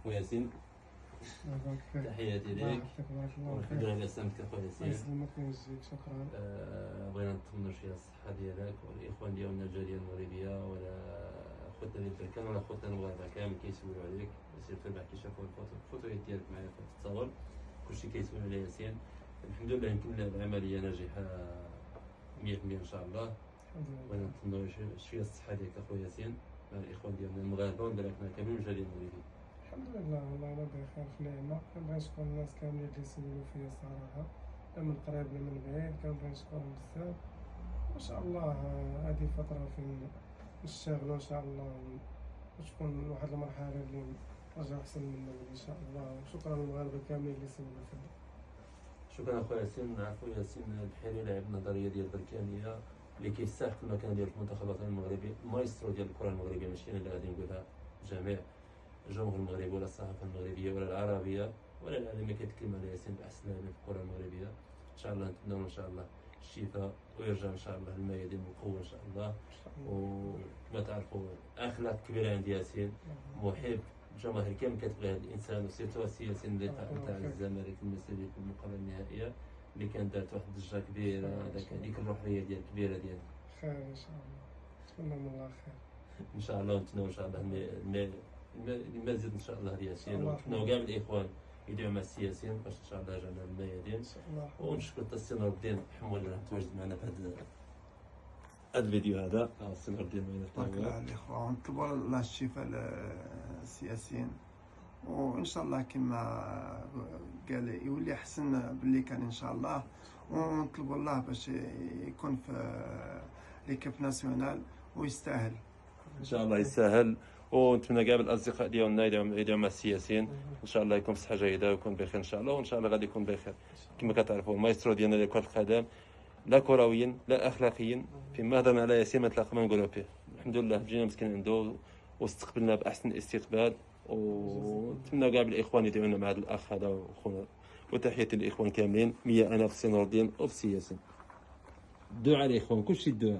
وياسين تحياتي لك والحمد لله على سلامتك اخويا ياسين. يسلمك ويجزيك، شكرا. بغينا نطمنوا شويه الصحه ديالك والاخوان ديالنا الجاليه المغربيه ولا خوتنا ديال بركان ولا خوتنا المغاربه كامل كيسولوا عليك. سيرتو بعد كيشافوا الفوتويات ديالك معايا في التصاور كلشي كيسولوا على ياسين. الحمد لله يمكن العمليه ناجحه 100% ان شاء الله. بغينا نطمنوا شويه الصحه ديالك اخويا ياسين مع الاخوان ديالنا المغاربه ودركنا كاملين الجاليه المغربيه. الحمد لله، والله انا بخير في نعمه. كنبغي نشكر الناس كاملين اللي سولوا فيا صراحه، لا من قريب لا من بعيد، كنبغي نشكرهم بزاف. وان شاء الله هذه فتره فين نشتغلوا ان شاء الله وتكون واحد المرحله اللي نرجع احسن من الاول ان شاء الله. وشكرا للمغاربه كاملين اللي سولوا فيا. شكرا اخويا ياسين. نعرفوا ياسين البحيري لاعب نظريه ديال بركانيه اللي كيستحق المكان ديال المنتخب الوطني المغربي، المايسترو ديال الكره المغربيه. ماشي انا اللي غادي نقولها، جميع الجمهور المغربي ولا الصحافه المغربيه ولا العربيه ولا العالميه كيتكلم على ياسين باحسن لاعبين في الكره المغربيه. ان شاء الله نتمنوا ان شاء الله الشفاء ويرجع ان شاء الله الميادين بالقوه ان شاء الله. وكما تعرفوا اخلاق كبيره عند ياسين، محب الجماهير كامل كتبغي هذا الانسان، وسيرتو ياسين اللي تاع الزمالك المسيري في المقابله النهائيه اللي كان دارت واحد الضجه كبيره. هذيك الروحيه ديال كبيره ديال خير ان شاء الله، نتمنى من الله خير ان شاء الله. ونتمنوا ان شاء الله المزيد ان شاء الله لياسين. ونتمنوا كاع الاخوان يدعوا مع السي ياسين باش ان شاء الله يرجعنا للميادين. ونشكر السي نور الدين حمول اللي تواجد معنا في هذا الفيديو هذا. السي نور الدين بارك الله على الاخوه، ونطلبوا الله الشفاء للسي ياسين، وان شاء الله كما قال يولي احسن باللي كان ان شاء الله. ونطلبوا الله باش يكون في ليكيب ناسيونال ويستاهل ان شاء الله يستاهل. ونتمنى كاع الاصدقاء ديالنا يدعوا مع السي ياسين ان شاء الله يكون بصحه جيده ويكون بخير ان شاء الله. وان شاء الله غادي يكون بخير. كما كتعرفوا المايسترو ديالنا لكره القدم، لا كرويا لا اخلاقيا. فيما هضرنا على ياسين ما تلاقى ما نقولوا فيه. الحمد لله جينا مسكين عنده واستقبلنا باحسن استقبال. ونتمنى كاع الاخوان يدعونا مع هذا الاخ هذا وخونا. وتحياتي للاخوان كاملين، مية انا في السي نور الدين وفي السي ياسين. الدعاء الاخوان، كلشي الدعاء.